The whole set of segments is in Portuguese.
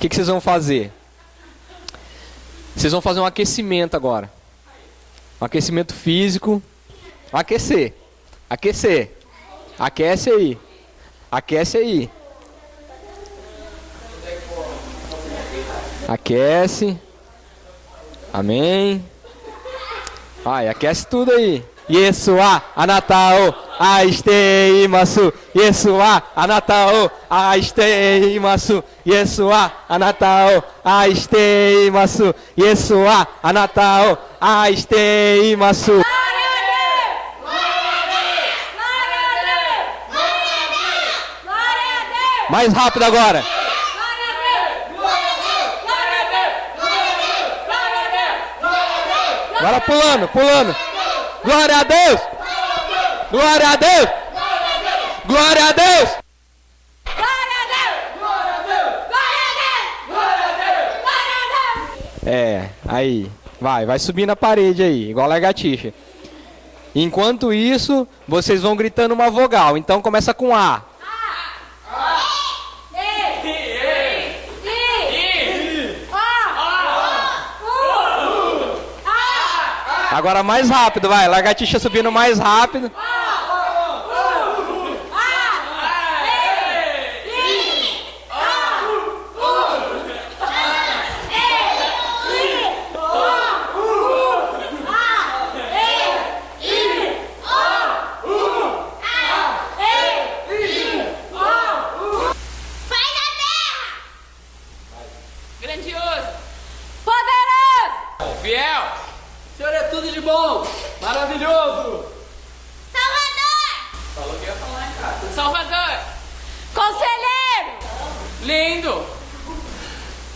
que vocês vão fazer? Vocês vão fazer um aquecimento agora. Um aquecimento físico. Aquecer. Aquecer. Aquece aí. Aquece aí. Aquece. Amém. Ai, aquece tudo aí. Yesua, Anatao, Aisteimasu. Yesua, Anatao, Aisteimasu. Yesua, Anatao, Aisteimasu. Yesua, Anatao, Aisteimasu. Mais rápido agora. Agora pulando, pulando. Glória a Deus! Glória a Deus! Glória a Deus! É, aí. Vai subir na parede aí, igual lagartixa. Enquanto isso, vocês vão gritando uma vogal. Então começa com A. Agora mais rápido, vai. Lagartixa subindo mais rápido. Grandioso. Poderoso. Fiel. O Senhor é tudo de bom, maravilhoso. Salvador. Falou que ia falar, cara. Salvador. Conselheiro. Lindo.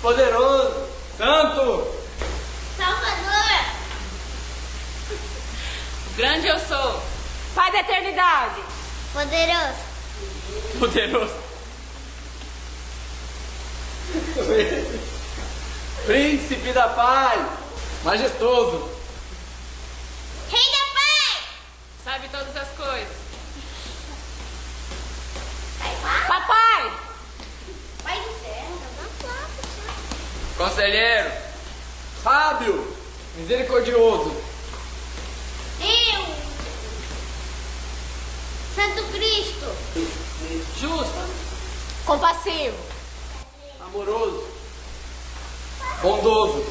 Poderoso, santo. Salvador. Grande eu sou. Pai da eternidade. Poderoso. Poderoso. Príncipe da paz, majestoso. Rei da paz. Sabe todas as coisas. Papai. Papai. Pai do céu. Conselheiro. Sábio, misericordioso. Eu. Santo Cristo. Justo. Compassivo. Amoroso, bondoso.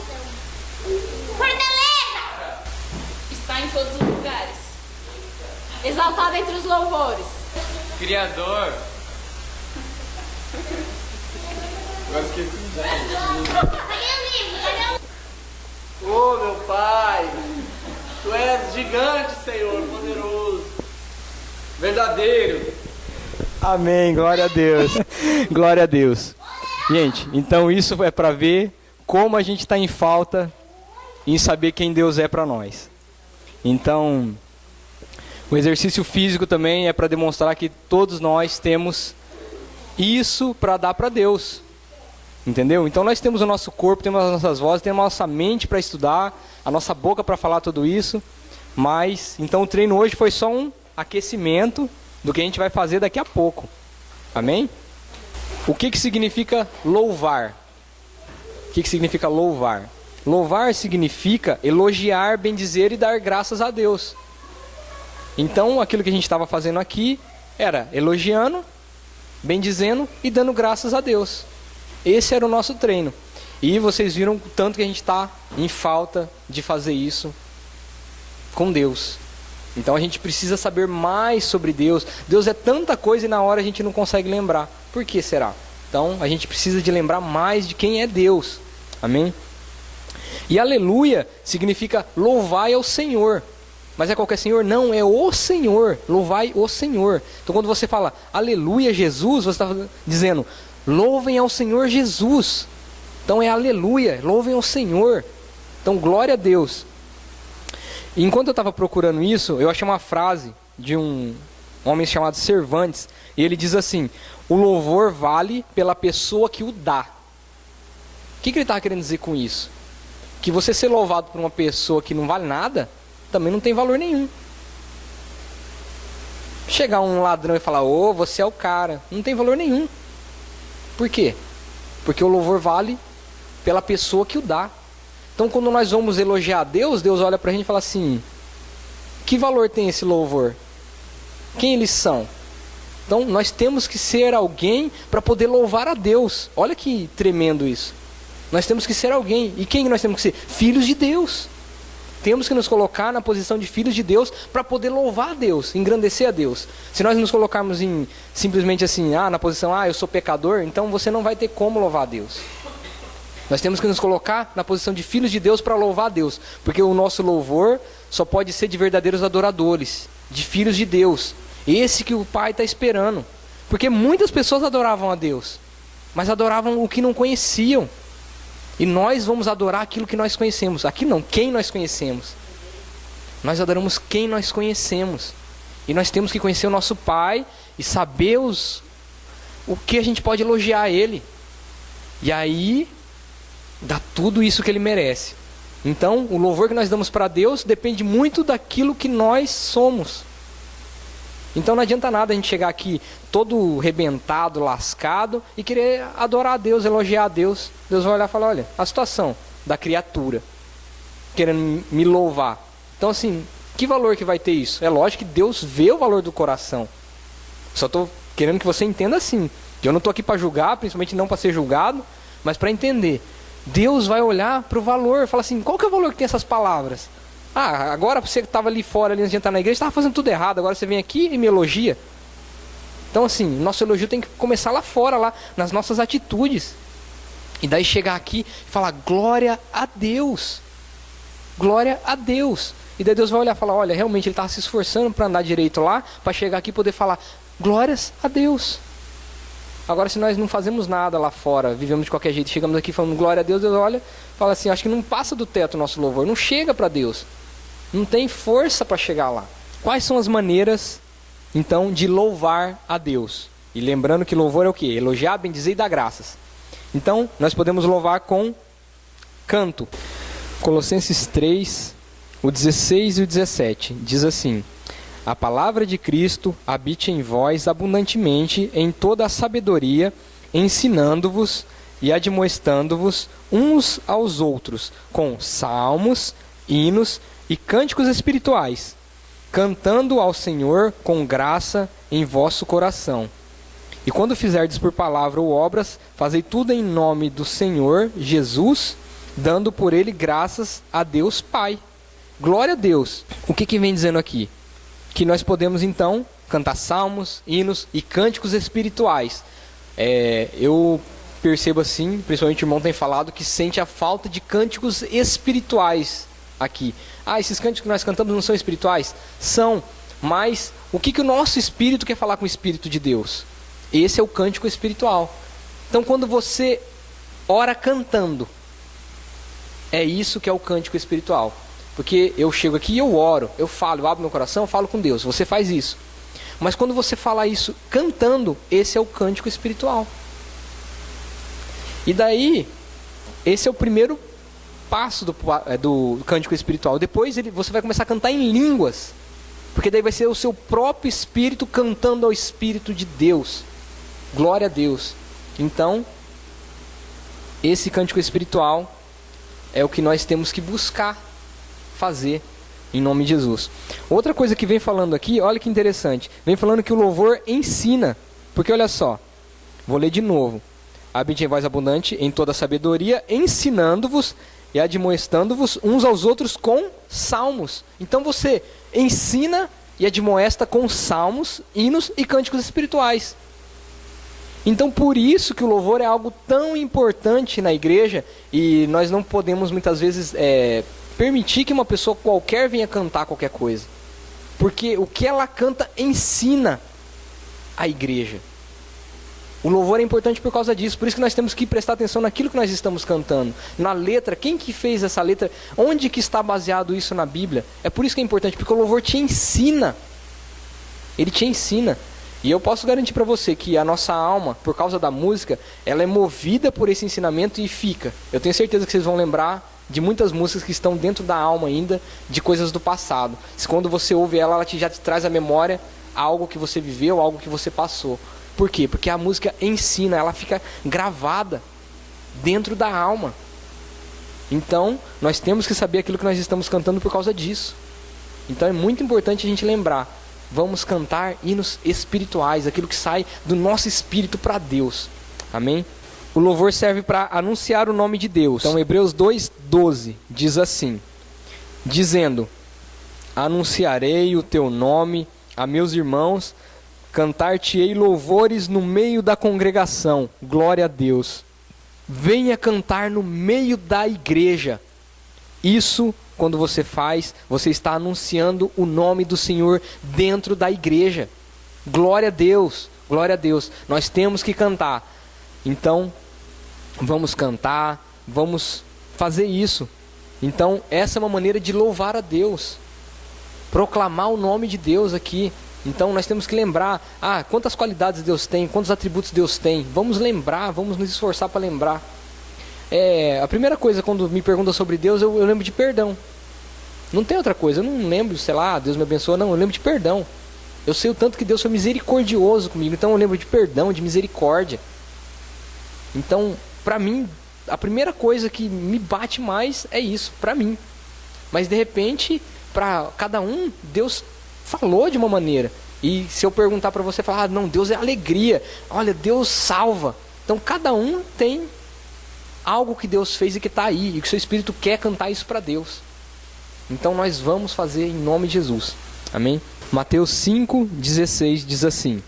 Fortaleza. Está em todos os lugares. Exaltado entre os louvores. Criador. Agora esqueci. Cadê o livro? Cadê o... Oh, meu Pai, Tu és gigante, Senhor, poderoso, verdadeiro. Amém, glória a Deus. Glória a Deus. Gente, então isso é para ver como a gente está em falta em saber quem Deus é para nós. Então, o exercício físico também é para demonstrar que todos nós temos isso para dar para Deus. Entendeu? Então nós temos o nosso corpo, temos as nossas vozes, temos a nossa mente para estudar, a nossa boca para falar tudo isso. Mas, então o treino hoje foi só um aquecimento do que a gente vai fazer daqui a pouco. Amém? O que significa louvar? O que significa louvar? Louvar significa elogiar, bendizer e dar graças a Deus. Então aquilo que a gente estava fazendo aqui era elogiando, bendizendo e dando graças a Deus. Esse era o nosso treino. E vocês viram o tanto que a gente está em falta de fazer isso com Deus. Então a gente precisa saber mais sobre Deus. Deus é tanta coisa e na hora a gente não consegue lembrar. Por que será? Então a gente precisa de lembrar mais de quem é Deus. Amém? E aleluia significa louvai ao Senhor. Mas é qualquer Senhor? Não, é o Senhor. Louvai o Senhor. Então quando você fala aleluia Jesus, você está dizendo louvem ao Senhor Jesus. Então é aleluia, louvem ao Senhor. Então glória a Deus. E enquanto eu estava procurando isso, eu achei uma frase de um homem chamado Cervantes. E ele diz assim: o louvor vale pela pessoa que o dá. O que ele estava querendo dizer com isso? Que você ser louvado por uma pessoa que não vale nada, também não tem valor nenhum. Chegar um ladrão e falar, ô, você é o cara, não tem valor nenhum. Por quê? Porque o louvor vale pela pessoa que o dá. Então quando nós vamos elogiar a Deus, Deus olha pra gente e fala assim: que valor tem esse louvor? Quem eles são? Então nós temos que ser alguém para poder louvar a Deus. Olha que tremendo isso. Nós temos que ser alguém. E quem nós temos que ser? Filhos de Deus. Temos que nos colocar na posição de filhos de Deus para poder louvar a Deus, engrandecer a Deus. Se nós nos colocarmos simplesmente assim, na posição, eu sou pecador, então você não vai ter como louvar a Deus. Nós temos que nos colocar na posição de filhos de Deus para louvar a Deus. Porque o nosso louvor só pode ser de verdadeiros adoradores, de filhos de Deus. Esse que o Pai está esperando. Porque muitas pessoas adoravam a Deus, mas adoravam o que não conheciam. E nós vamos adorar aquilo que nós conhecemos. Aqui não, quem nós conhecemos. Nós adoramos quem nós conhecemos. E nós temos que conhecer o nosso Pai e saber o que a gente pode elogiar Ele. E aí, dá tudo isso que Ele merece. Então, o louvor que nós damos para Deus depende muito daquilo que nós somos. Então não adianta nada a gente chegar aqui todo rebentado, lascado e querer adorar a Deus, elogiar a Deus. Deus vai olhar e falar: olha, a situação da criatura querendo me louvar. Então assim, que valor que vai ter isso? É lógico que Deus vê o valor do coração. Só estou querendo que você entenda assim. Eu não estou aqui para julgar, principalmente não para ser julgado, mas para entender. Deus vai olhar para o valor, fala assim: qual que é o valor que tem essas palavras? Agora você que estava ali fora, ali antes de entrar na igreja, estava fazendo tudo errado, agora você vem aqui e me elogia. Então assim, nosso elogio tem que começar lá fora, lá nas nossas atitudes. E daí chegar aqui e falar: glória a Deus. Glória a Deus. E daí Deus vai olhar e falar: olha, realmente ele estava se esforçando para andar direito lá, para chegar aqui e poder falar: glórias a Deus. Agora, se nós não fazemos nada lá fora, vivemos de qualquer jeito, chegamos aqui falando glória a Deus, Deus olha, fala assim: acho que não passa do teto o nosso louvor, não chega para Deus. Não tem força para chegar lá. Quais são as maneiras, então, de louvar a Deus? E lembrando que louvor é o quê? Elogiar, bendizer e dar graças. Então, nós podemos louvar com canto. Colossenses 3, o 16 e o 17, diz assim: a palavra de Cristo habite em vós abundantemente em toda a sabedoria, ensinando-vos e admoestando-vos uns aos outros com salmos, hinos e cânticos espirituais, cantando ao Senhor com graça em vosso coração. E quando fizerdes por palavra ou obras, fazei tudo em nome do Senhor Jesus, dando por ele graças a Deus Pai. Glória a Deus. O que vem dizendo aqui? Que nós podemos então cantar salmos, hinos e cânticos espirituais. Eu percebo assim, principalmente o irmão tem falado, que sente a falta de cânticos espirituais aqui. Esses cânticos que nós cantamos não são espirituais? São, mas o que o nosso espírito quer falar com o Espírito de Deus? Esse é o cântico espiritual. Então quando você ora cantando, é isso que é o cântico espiritual. Porque eu chego aqui e eu oro, eu falo, eu abro meu coração, eu falo com Deus. Você faz isso. Mas quando você fala isso cantando, esse é o cântico espiritual. E daí, esse é o primeiro passo do cântico espiritual. Depois você vai começar a cantar em línguas. Porque daí vai ser o seu próprio espírito cantando ao Espírito de Deus. Glória a Deus. Então, esse cântico espiritual é o que nós temos que buscar fazer em nome de Jesus. Outra coisa que vem falando aqui, olha que interessante, vem falando que o louvor ensina, porque olha só, vou ler de novo: habite em voz abundante em toda a sabedoria, ensinando-vos e admoestando-vos uns aos outros com salmos. Então você ensina e admoesta com salmos, hinos e cânticos espirituais. Então por isso que o louvor é algo tão importante na igreja, e nós não podemos muitas vezes permitir que uma pessoa qualquer venha cantar qualquer coisa. Porque o que ela canta ensina a igreja. O louvor é importante por causa disso. Por isso que nós temos que prestar atenção naquilo que nós estamos cantando. Na letra, quem que fez essa letra? Onde que está baseado isso na Bíblia? É por isso que é importante, porque o louvor te ensina. Ele te ensina. E eu posso garantir para você que a nossa alma, por causa da música, ela é movida por esse ensinamento e fica. Eu tenho certeza que vocês vão lembrar de muitas músicas que estão dentro da alma ainda, de coisas do passado. Quando você ouve ela, já te traz à memória algo que você viveu, algo que você passou. Por quê? Porque a música ensina, ela fica gravada. dentro da alma. Então, nós temos que saber aquilo que nós estamos cantando por causa disso. Então é muito importante a gente lembrar, vamos cantar hinos espirituais, aquilo que sai do nosso espírito para Deus. Amém? O louvor serve para anunciar o nome de Deus. Então Hebreus 2:12 diz assim, dizendo, anunciarei o teu nome a meus irmãos, cantar-te-ei louvores no meio da congregação, glória a Deus. Venha cantar no meio da igreja. Isso, quando você faz, você está anunciando o nome do Senhor dentro da igreja. Glória a Deus, glória a Deus. Nós temos que cantar. Então, vamos cantar, vamos fazer isso. Então, essa é uma maneira de louvar a Deus. Proclamar o nome de Deus aqui. Então, nós temos que lembrar, quantas qualidades Deus tem, quantos atributos Deus tem. Vamos lembrar, vamos nos esforçar para lembrar. A primeira coisa, quando me perguntam sobre Deus, eu lembro de perdão. Não tem outra coisa, eu não lembro, sei lá, Deus me abençoa, não, eu lembro de perdão. Eu sei o tanto que Deus foi misericordioso comigo, então eu lembro de perdão, de misericórdia. Então, para mim, a primeira coisa que me bate mais é isso, para mim. Mas de repente, para cada um, Deus falou de uma maneira. E se eu perguntar para você, falar, não, Deus é alegria, olha, Deus salva. Então cada um tem algo que Deus fez e que está aí, e que o seu Espírito quer cantar isso para Deus. Então nós vamos fazer em nome de Jesus. Amém? Mateus 5:16 diz assim,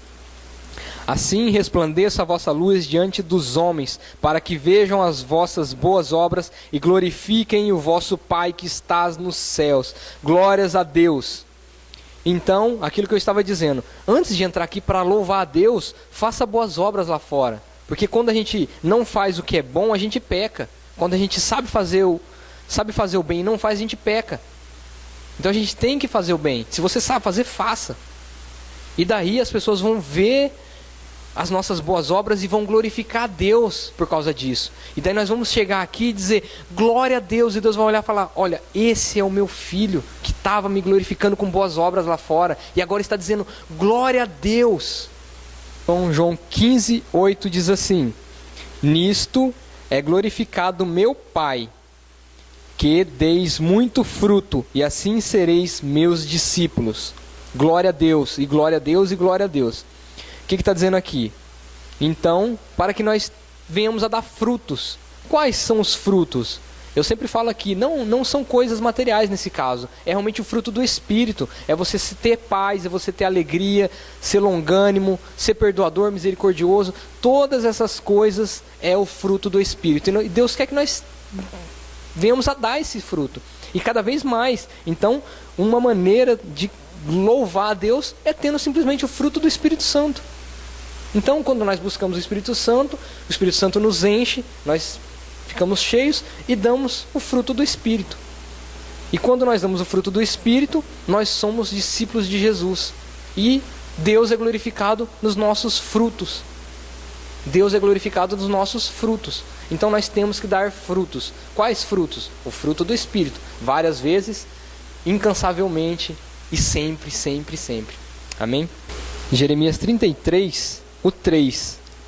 assim resplandeça a vossa luz diante dos homens, para que vejam as vossas boas obras e glorifiquem o vosso Pai que estás nos céus. Glórias a Deus. Então, aquilo que eu estava dizendo, antes de entrar aqui para louvar a Deus, faça boas obras lá fora. Porque quando a gente não faz o que é bom, a gente peca. Quando a gente sabe fazer o bem e não faz, a gente peca. Então a gente tem que fazer o bem. Se você sabe fazer, faça. E daí as pessoas vão ver as nossas boas obras e vão glorificar a Deus por causa disso. E daí nós vamos chegar aqui e dizer, glória a Deus, e Deus vai olhar e falar, olha, esse é o meu filho que estava me glorificando com boas obras lá fora, e agora está dizendo, glória a Deus. Então João 15:8 diz assim, nisto é glorificado meu Pai, que deis muito fruto, e assim sereis meus discípulos. Glória a Deus, e glória a Deus, e glória a Deus. O que está dizendo aqui? Então, para que nós venhamos a dar frutos. Quais são os frutos? Eu sempre falo aqui, não são coisas materiais nesse caso. É realmente o fruto do Espírito. É você ter paz, é você ter alegria, ser longânimo, ser perdoador, misericordioso. Todas essas coisas é o fruto do Espírito. E Deus quer que nós venhamos a dar esse fruto. E cada vez mais. Então, uma maneira de louvar a Deus é tendo simplesmente o fruto do Espírito Santo. Então, quando nós buscamos o Espírito Santo nos enche, nós ficamos cheios e damos o fruto do Espírito. E quando nós damos o fruto do Espírito, nós somos discípulos de Jesus. E Deus é glorificado nos nossos frutos. Deus é glorificado nos nossos frutos. Então nós temos que dar frutos. Quais frutos? O fruto do Espírito. Várias vezes, incansavelmente e sempre, sempre, sempre. Amém? Jeremias 33:3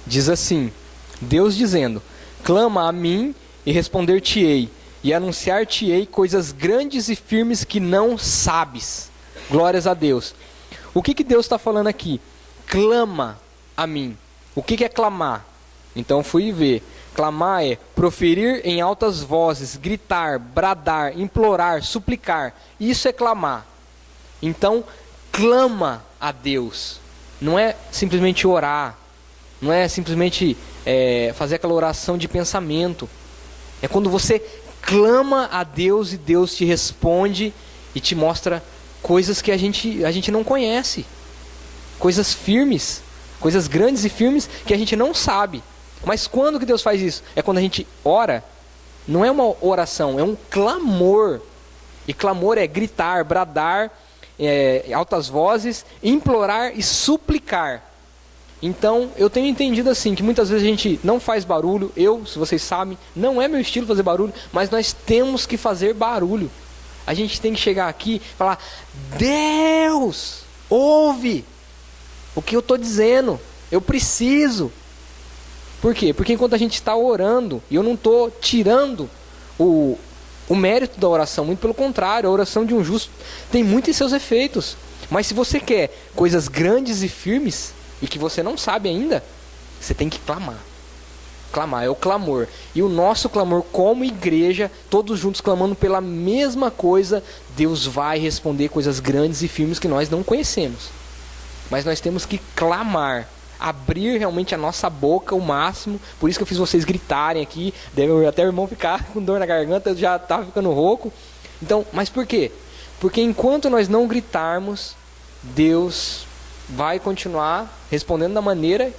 diz assim, Deus dizendo, clama a mim e responder-te-ei, e anunciar-te-ei coisas grandes e firmes que não sabes. Glórias a Deus. O que Deus está falando aqui? Clama a mim. O que é clamar? Então fui ver. Clamar é proferir em altas vozes, gritar, bradar, implorar, suplicar. Isso é clamar. Então, clama a Deus. Não é simplesmente orar. Não é simplesmente fazer aquela oração de pensamento. É quando você clama a Deus e Deus te responde e te mostra coisas que a gente não conhece. Coisas firmes. Coisas grandes e firmes que a gente não sabe. Mas quando que Deus faz isso? É quando a gente ora. Não é uma oração, é um clamor. E clamor é gritar, bradar, altas vozes, implorar e suplicar. Então, eu tenho entendido assim, que muitas vezes a gente não faz barulho. Se vocês sabem, não é meu estilo fazer barulho, mas nós temos que fazer barulho. A gente tem que chegar aqui e falar, Deus, ouve o que eu estou dizendo, eu preciso. Por quê? Porque enquanto a gente está orando, e eu não estou tirando o mérito da oração, muito pelo contrário, a oração de um justo tem muitos seus efeitos. Mas se você quer coisas grandes e firmes, e que você não sabe ainda, você tem que clamar. Clamar, é o clamor. E o nosso clamor como igreja, todos juntos clamando pela mesma coisa, Deus vai responder coisas grandes e firmes que nós não conhecemos. Mas nós temos que clamar, abrir realmente a nossa boca o máximo. Por isso que eu fiz vocês gritarem aqui, deve até o irmão ficar com dor na garganta, eu já estava ficando rouco. Então, mas por quê? Porque enquanto nós não gritarmos, Deus vai continuar respondendo da maneira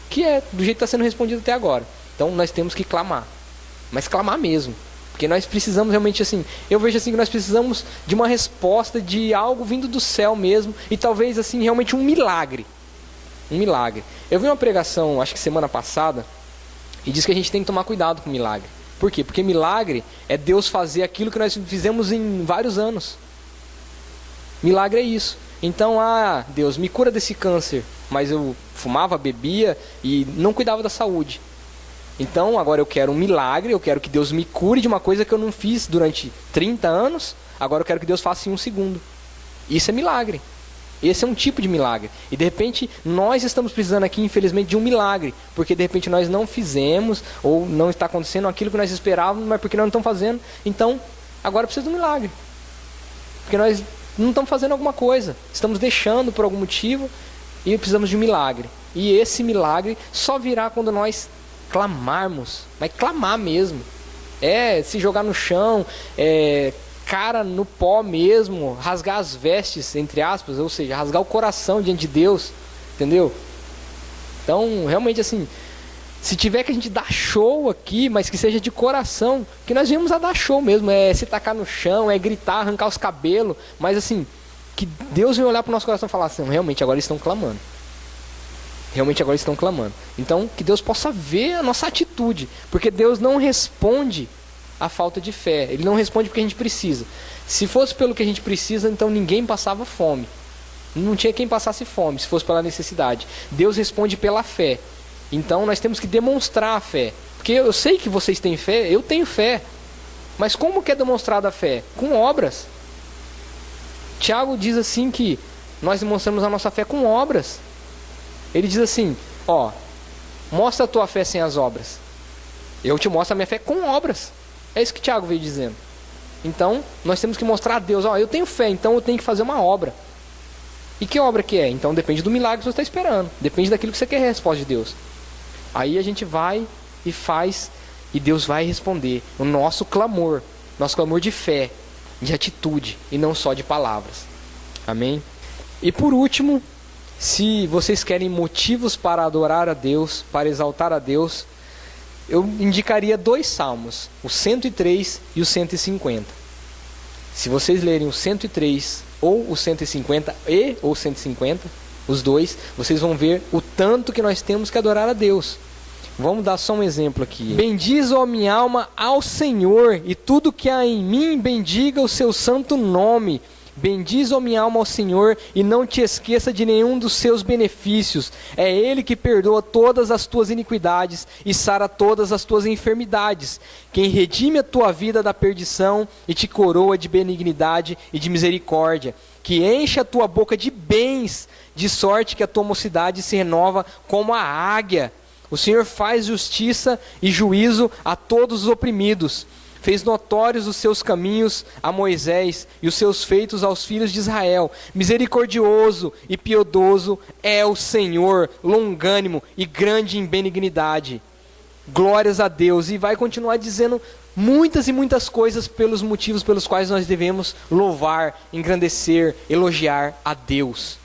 que é, do jeito que está sendo respondido até agora. Então nós temos que clamar, mas clamar mesmo. Porque nós precisamos realmente assim, eu vejo assim que nós precisamos de uma resposta, de algo vindo do céu mesmo, e talvez assim realmente um milagre. Um milagre. Eu vi uma pregação, acho que semana passada, e diz que a gente tem que tomar cuidado com milagre. Por quê? Porque milagre é Deus fazer aquilo que nós fizemos em vários anos. Milagre é isso. Então, Deus, me cura desse câncer, mas eu fumava, bebia e não cuidava da saúde. Então, agora eu quero um milagre, eu quero que Deus me cure de uma coisa que eu não fiz durante 30 anos, agora eu quero que Deus faça em 1 segundo. Isso é milagre. Esse é um tipo de milagre. E de repente, nós estamos precisando aqui, infelizmente, de um milagre, porque de repente nós não fizemos, ou não está acontecendo aquilo que nós esperávamos, mas porque nós não estamos fazendo. Então, agora precisa de um milagre. Porque nós não estamos fazendo alguma coisa, estamos deixando por algum motivo, e precisamos de um milagre. E esse milagre só virá quando nós clamarmos, mas clamar mesmo, se jogar no chão, cara no pó mesmo, rasgar as vestes, entre aspas, ou seja, rasgar o coração diante de Deus, entendeu? Então, realmente assim, se tiver que a gente dar show aqui, mas que seja de coração, que nós viemos a dar show mesmo, se tacar no chão, gritar, arrancar os cabelos, mas assim, que Deus venha olhar para o nosso coração e falar assim, realmente agora eles estão clamando. Realmente agora estão clamando. Então, que Deus possa ver a nossa atitude. Porque Deus não responde a falta de fé. Ele não responde porque a gente precisa. Se fosse pelo que a gente precisa, então ninguém passava fome. Não tinha quem passasse fome, se fosse pela necessidade. Deus responde pela fé. Então, nós temos que demonstrar a fé. Porque eu sei que vocês têm fé, eu tenho fé. Mas como que é demonstrada a fé? Com obras. Tiago diz assim que nós demonstramos a nossa fé com obras. Ele diz assim, mostra a tua fé sem as obras. Eu te mostro a minha fé com obras. É isso que Tiago veio dizendo. Então, nós temos que mostrar a Deus, eu tenho fé, então eu tenho que fazer uma obra. E que obra que é? Então depende do milagre que você está esperando. Depende daquilo que você quer a resposta de Deus. Aí a gente vai e faz, e Deus vai responder. O nosso clamor de fé, de atitude, e não só de palavras. Amém? E por último, se vocês querem motivos para adorar a Deus, para exaltar a Deus, eu indicaria 2 salmos, o 103 e o 150. Se vocês lerem o 103 ou o 150 ou 150, os dois, vocês vão ver o tanto que nós temos que adorar a Deus. Vamos dar só um exemplo aqui. Bendiz, ó minha alma, ao Senhor, e tudo que há em mim, bendiga o seu santo nome. Bendiz, ó minha alma, ao Senhor, e não te esqueça de nenhum dos seus benefícios. É Ele que perdoa todas as tuas iniquidades e sara todas as tuas enfermidades. Quem redime a tua vida da perdição e te coroa de benignidade e de misericórdia. Que enche a tua boca de bens, de sorte que a tua mocidade se renova como a águia. O Senhor faz justiça e juízo a todos os oprimidos. Fez notórios os seus caminhos a Moisés e os seus feitos aos filhos de Israel. Misericordioso e piedoso é o Senhor, longânimo e grande em benignidade. Glórias a Deus. E vai continuar dizendo muitas e muitas coisas pelos motivos pelos quais nós devemos louvar, engrandecer, elogiar a Deus.